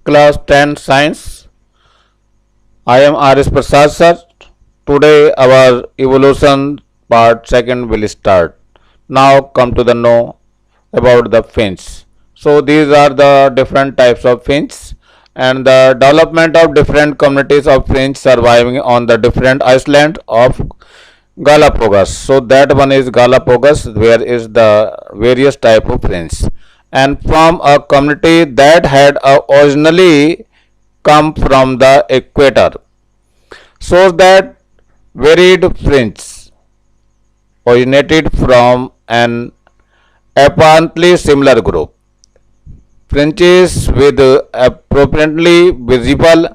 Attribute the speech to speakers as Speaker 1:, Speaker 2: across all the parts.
Speaker 1: Class 10 Science. I am R.S. Prasad sir. Today our evolution part 2nd will start. Now come to the know about the finch. So these are the different types of finch and the development of different communities of finch surviving on the different islands of Galapagos. So that one is Galapagos where is the various type of finch and from a community that had originally come from the equator shows that varied finch originated from an apparently similar group. Finches with appropriately visible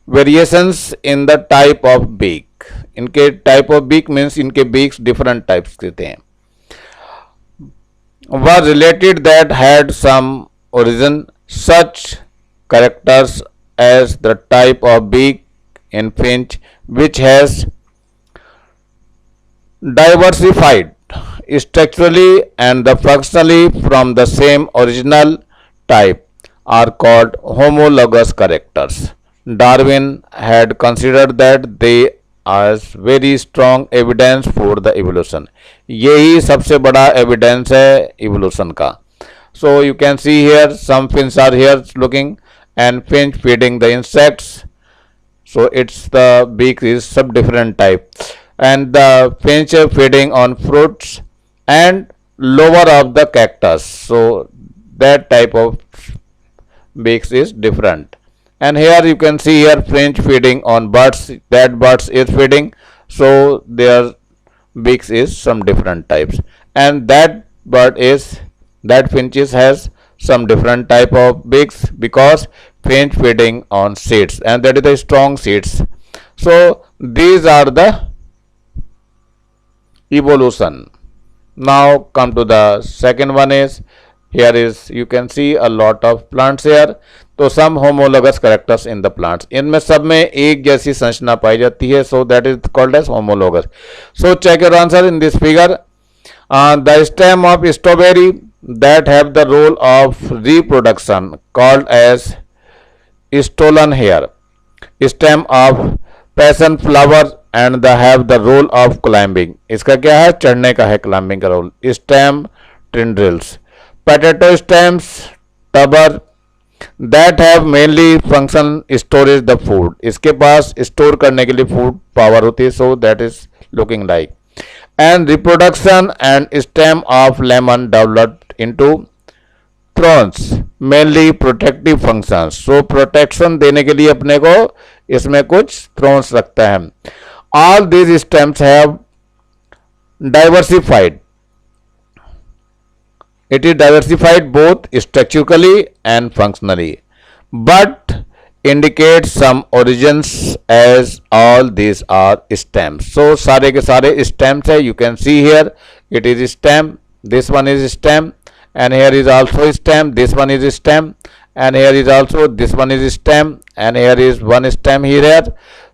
Speaker 1: variations in the type of beak. इनके type of beak means इनके beaks different types के थे were related that had some origin such characters as the type of beak in finch which has diversified structurally and the functionally from the same original type are called homologous characters. Darwin had considered that they as very strong evidence for the evolution. यही सबसे बड़ा evidence है evolution का. So you can see here some finches are here looking and finch feeding the insects. So it's the beak is sub different type and the finch feeding on fruits and lower of the cactus. So that type of beaks is different. And here you can see here finch feeding on birds. That birds is feeding. So their beaks is some different types. And that bird is that finches has some different type of beaks because finch feeding on seeds and that is the strong seeds. So these are the evolution. Now come to the second one is here is you can see a lot of plants here. तो some homologous characters in the plants इनमें सब में एक जैसी संरचना पाई जाती है so that is called as homologous so check your answer in this figure the stem of strawberry that have the role of reproduction called as stolon here stem of passion flower and the have the role of climbing इसका क्या है चढ़ने का है climbing का role stem tendrils potato stems टबर that have mainly function storage the food इसके पास store करने के लिए फूड पावर होती है so that is looking like and reproduction and stem of lemon developed into thrones mainly protective function so protection देने के लिए अपने को इसमें कुछ थ्रोन्स रखता है all these stems have diversified it is diversified both structurally and functionally but indicates some origins as all these are stems so सारे के सारे stems है you can see here it is stem this one is stem and here is also stem this one is stem and here is also this one is stem and here is one stem here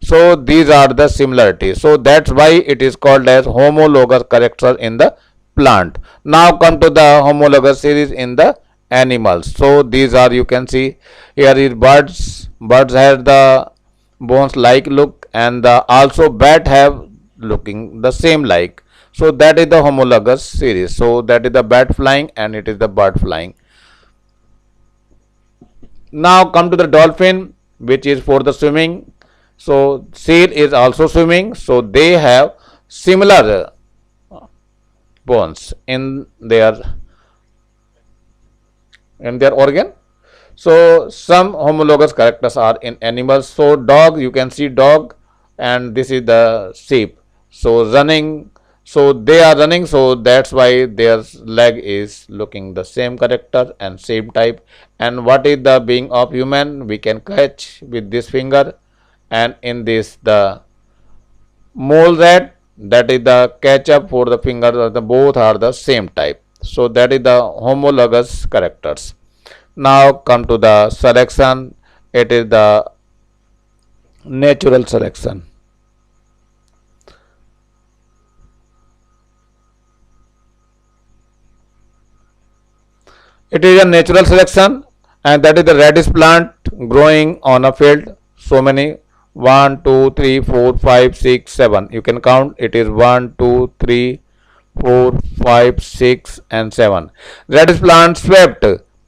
Speaker 1: so these are the similarities so that's why it is called as homologous character in the plant. Now come to the homologous series in the animals. So these are you can see here is birds. Birds have the bones like look and the also bat have looking the same like. So that is the homologous series. So that is the bat flying and it is the bird flying. Now come to the dolphin which is for the swimming. So seal is also swimming. So they have similar bones in their organ so some homologous characters are in animals so dog you can see dog and this is the sheep so running so they are running so that's why their leg is looking the same character and same type and what is the being of human we can catch with this finger and in this the mole rat that is the catch up for the finger the both are the same type so that is the homologous characters now come to the selection it is the natural selection it is a natural selection and that is the radish plant growing on a field. So many, 1 2 3 4 5 6 7, you can count, it is 1 2 3 4 5 6 and 7. radish plant swept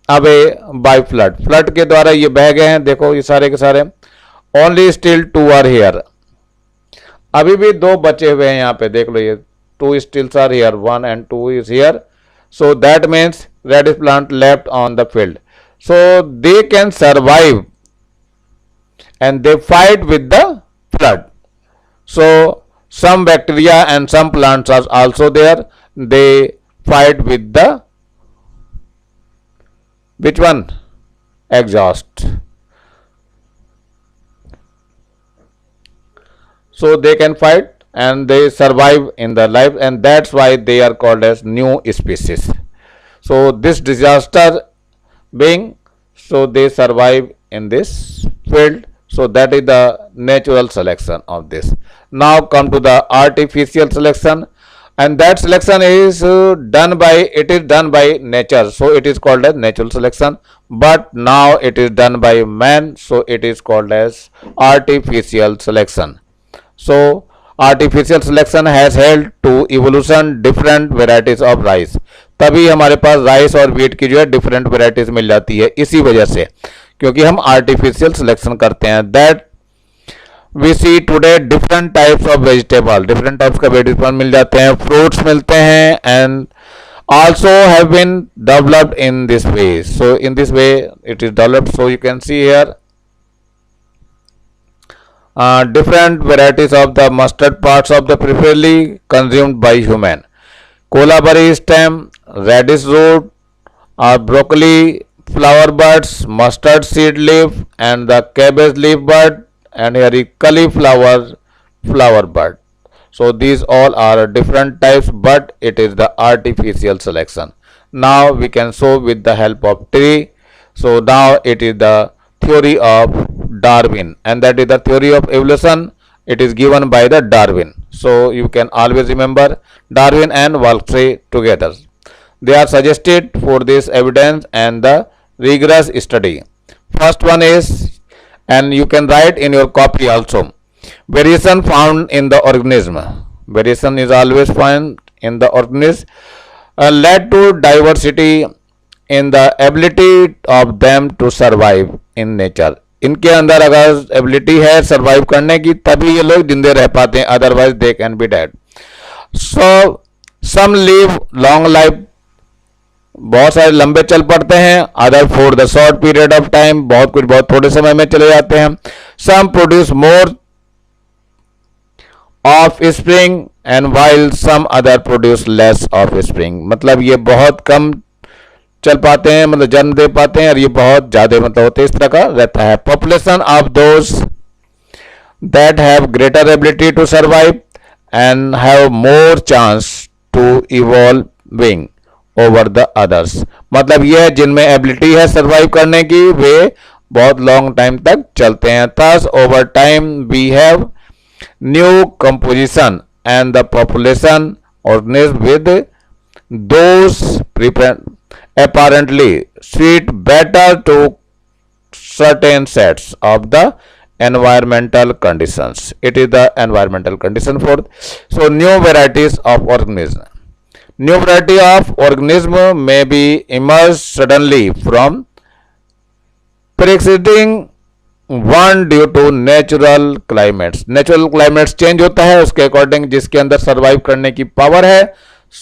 Speaker 1: away by flood. Flood के द्वारा ये बह गए हैं, देखो ये सारे के सारे. ओनली स्टिल 2 आर हेयर, अभी भी 2 बचे हुए हैं यहाँ पे, देख लो ये 2 stills are here, 1 and 2 is here. So that means radish plant left on the field. So they can survive and they fight with the flood. So some bacteria and some plants are also there. They fight with the, which one? Exhaust. So they can fight and they survive in their life, and that's why they are called as new species. So this disaster being, so they survive in this field. So that is the natural selection of this. Now come to the artificial selection, and that selection is done by nature, so it is called as natural selection. But now it is done by man, so it is called as artificial selection. So artificial selection has held to evolution different varieties of rice. तभी हमारे पास rice और wheat की जो है different varieties मिल जाती है, इसी वजह से, क्योंकि हम आर्टिफिशियल सिलेक्शन करते हैं. That we see today different types of vegetable, different types का वेजिटेबल मिल जाते हैं, फ्रूट्स मिलते हैं, and also have been developed in this way. So in this way it is developed. So you can see here different varieties of the mustard parts of the preferably consumed by human. Cola berry stem, radish root, broccoli flower buds, mustard seed leaf, and the cabbage leaf bud, and here is cauliflower flower bud. So these all are different types, but it is the artificial selection. Now we can show with the help of tree. So now it is the theory of Darwin, and that is the theory of evolution. It is given by the Darwin. So you can always remember Darwin and Walkley together. They are suggested for this evidence and the rigorous study. First one is, and you can write in your copy also, variation found in the organism. Variation is always found in the organism, led to diversity in the ability of them to survive in nature. इनके अंदर अगर ability है survive करने की, तभी ये लोग जिंदे रह पाते हैं, otherwise they can be dead. So some live long life, बहुत सारे लंबे चल पड़ते हैं, other for the short period of time, बहुत कुछ बहुत थोड़े समय में चले जाते हैं. Some produce more offspring and while some other produce less offspring. मतलब ये बहुत कम चल पाते हैं, मतलब जन्म दे पाते हैं, और ये बहुत ज्यादा मतलब होते हैं, इस तरह का रहता है. Population of those that have greater ability to survive and have more chance to evolving over the others. मतलब ये जिनमें एबिलिटी है सर्वाइव करने की, वे बहुत लॉन्ग टाइम तक चलते हैं. Thus over time we have new composition and the population organism with those apparently suit better to certain sets of the environmental conditions. It is the environmental condition for, so new varieties of organism. New variety of organism may be emerged suddenly from preceding one due to natural climates. Natural climates change होता है, उसके according जिसके अंदर survive करने की power है,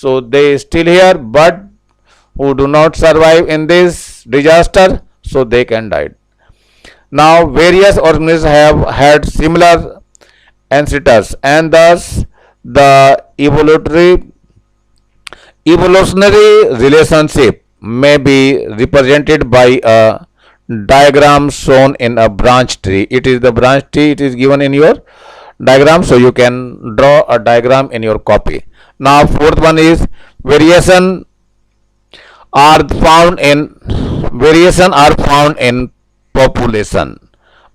Speaker 1: so they still here, but who do not survive in this disaster, so they can die. Now various organisms have had similar ancestors, and thus the evolutionary relationship may be represented by a diagram shown in a branch tree. It is the branch tree, it is given in your diagram, so you can draw a diagram in your copy. Now fourth one is variation are found in population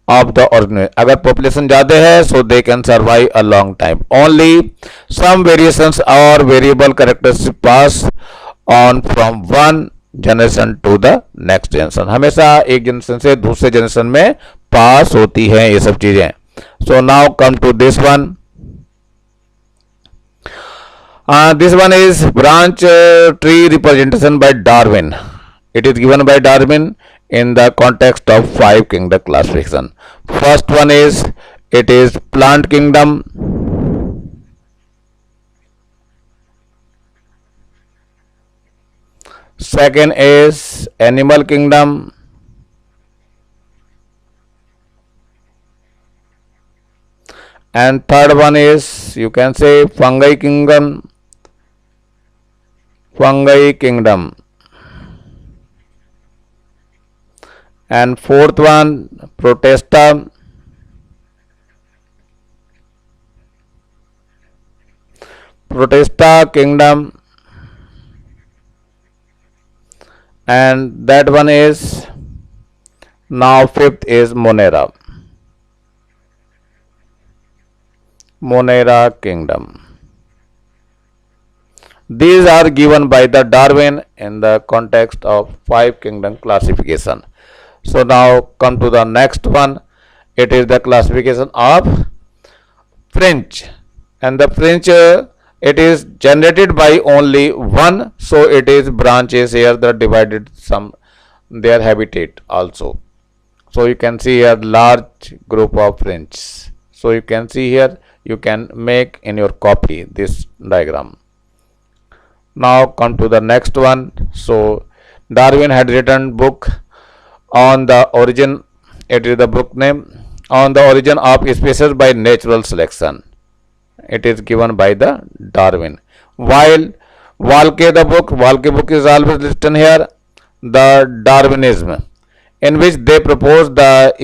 Speaker 1: of the organism. अगर population ज़्यादा है, so they can survive a long time. Only some variations or variable characteristics pass on from one generation to the next generation, हमेशा एक generation से दूसरे generation में पास होती हैं ये सब चीजें. So now come to this one. This one is branch tree representation by Darwin. It is given by Darwin in the context of 5 kingdom classification. First one is, it is plant kingdom. Second is animal kingdom. And third one is, you can say, fungi kingdom. And fourth one, Protista. Kingdom. And that one is, now fifth is Monera kingdom. These are given by the Darwin in the context of 5 kingdom classification. So now come to the next one. It is the classification of French, and the French it is generated by only one, so it is branches here that divided some their habitat also. So you can see here large group of French. So you can see here, you can make in your copy this diagram. Now come to the next one. So Darwin had written book on the origin, it is the book name, on the origin of species by natural selection. It is given by the Darwin. While Walke book is always written here, the Darwinism, in which they propose the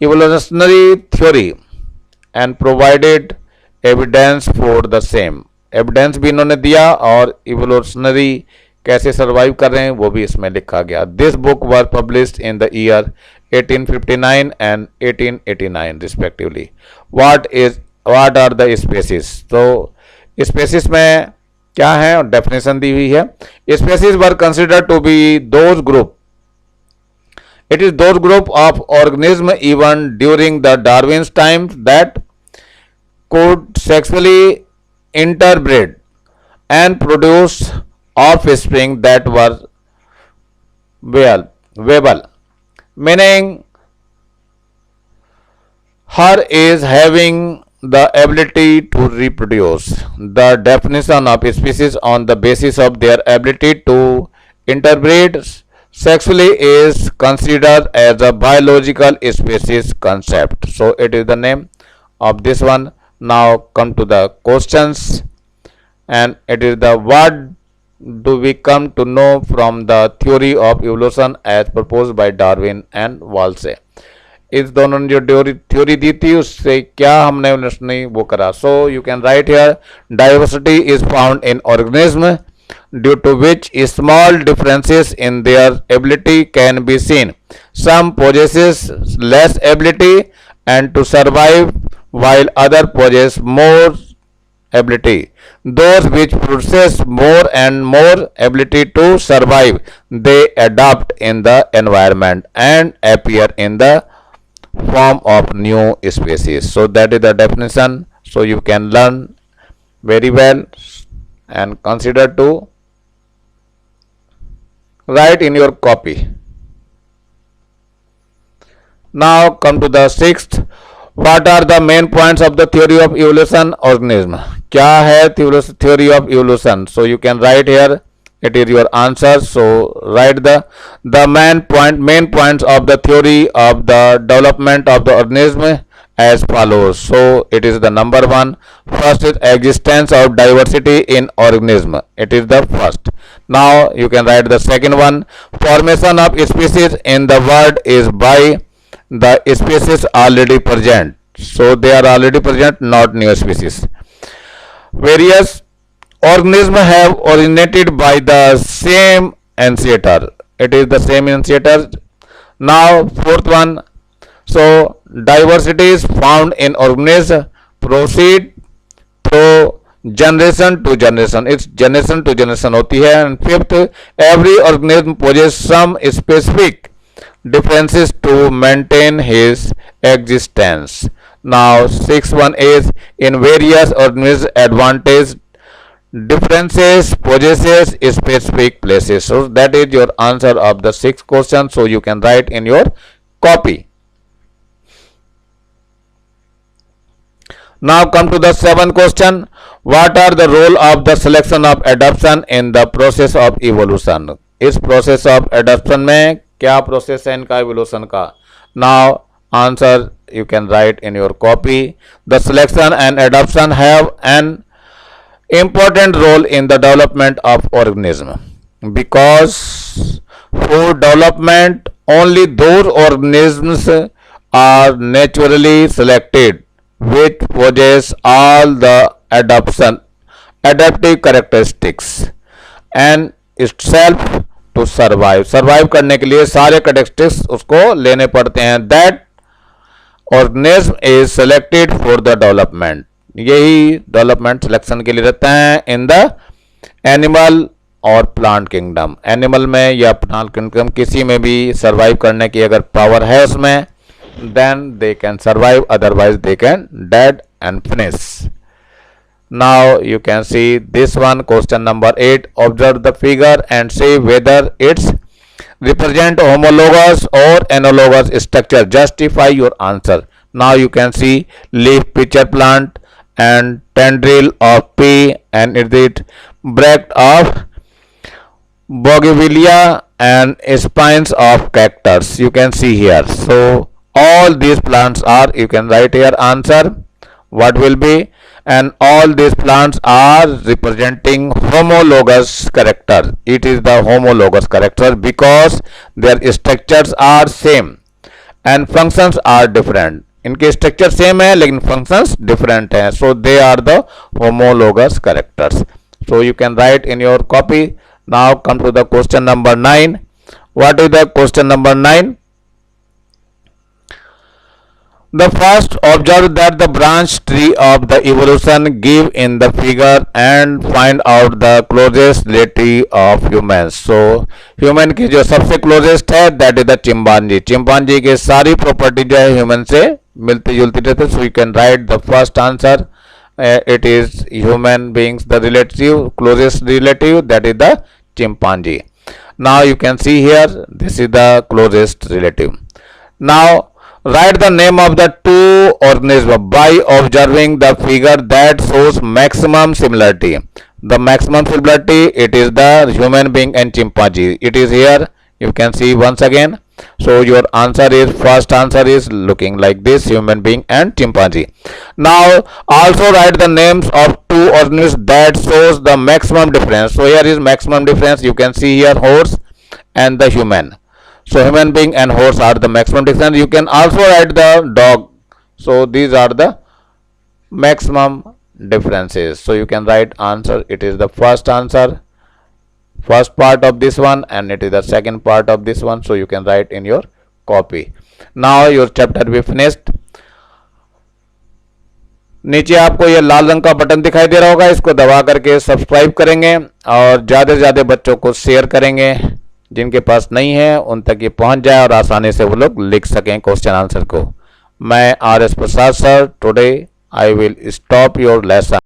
Speaker 1: evolutionary theory and provided evidence for the same. Evidence भी इन्होंने दिया और evolutionary कैसे survive कर रहे हैं वो भी इसमें लिखा गया. This book were published in the year 1859 and 1889 respectively. What are the species. तो स्पेसीज में क्या है, डेफिनेशन दी हुई है. Species were considered to be those group, it is those group of organism even during the Darwin's time that could sexually interbreed and produce offspring that were viable, meaning her is having the ability to reproduce. The definition of species on the basis of their ability to interbreed sexually is considered as a biological species concept. So it is the name of this one. Now come to the questions, and it is the what do we come to know from the theory of evolution as proposed by Darwin and Wallace. इस दोनों ने जो theory दी थी उससे क्या हमने उन्होंने वो करा. So you can write here, diversity is found in organism due to which small differences in their ability can be seen. Some possesses less ability and to survive, while other possess more ability. Those which possess more and more ability to survive, they adapt in the environment and appear in the form of new species. So that is the definition. So you can learn very well and consider to write in your copy. Now come to the sixth. What are the main points of the theory of evolution organism? क्या है theory of evolution? So you can write here. It is your answer. So write the main points of the theory of the development of the organism as follows. So it is the number one. First is existence of diversity in organism. It is the first. Now you can write the second one. Formation of species in the world is by the species already present. So they are already present, not new species. Various organisms have originated by the same ancestor. It is the same ancestor. Now fourth one. So diversity is found in organisms proceed through generation to generation, it's generation to generation होती है. And fifth, every organism possess some specific differences to maintain his existence. Now, sixth one is in various organisms advantage differences possesses specific places. So that is your answer of the sixth question. So you can write in your copy. Now come to the seventh question. What are the role of the selection of adaptation in the process of evolution? इस process of adaptation में क्या process है इनका evolution का? Now answer you can write in your copy. The selection and adoption have an important role in the development of organism, because for development only those organisms are naturally selected which possess all the adaptive characteristics and itself to survive करने के लिए सारे characteristics उसको लेने पड़ते हैं. That organism is selected for the development, यही development selection के लिए रहता है इन द एनिमल और प्लांट किंगडम. एनिमल में या प्लांट किंगडम किसी में भी सर्वाइव करने की अगर पावर है उसमें, then they can survive, otherwise they can dead and finish. Now you can see this one, question number 8. Observe the figure and say whether it's represent homologous or analogous structure. Justify your answer. Now you can see leaf pitcher plant and tendril of pea and it bract of bougainvillea and spines of cactus. You can see here. So all these plants are, you can write here answer. What will be? And all these plants are representing homologous character. It is the homologous character because their structures are same and functions are different. इनके structure same है लेकिन functions different हैं. So they are the homologous characters. So you can write in your copy. Now come to the question number 9. What is the question number 9? The first, observe that the branch tree of the evolution give in the figure and find out the closest relative of humans. So human की जो सबसे closest है that is the chimpanzee. Chimpanzee के सारी property जो है human से मिलती जुलती रहती है. So you can write the first answer. It is human beings the relative, closest relative, that is the chimpanzee. Now you can see here this is the closest relative. Now write the name of the two organisms by observing the figure that shows maximum similarity. The maximum similarity, it is the human being and chimpanzee. It is here. You can see once again. So your answer is, first answer is looking like this, human being and chimpanzee. Now also write the names of two organisms that shows the maximum difference. So here is maximum difference. You can see here horse and the human. So human being and horse are the maximum difference. You can also write the dog. So these are the maximum differences. So you can write answer. It is the first answer, first part of this one, and it is the second part of this one. So you can write in your copy. Now your chapter will be finished. नीचे आपको ये लाल रंग का button दिखाई दे रहा होगा, इसको दबा करके सब्सक्राइब करेंगे और ज़्यादा से ज़्यादा बच्चों को शेयर करेंगे. जिनके पास नहीं है उन तक ये पहुंच जाए और आसानी से वो लोग लिख सकें क्वेश्चन आंसर को. मैं R S Prasad sir, today I will stop your lesson.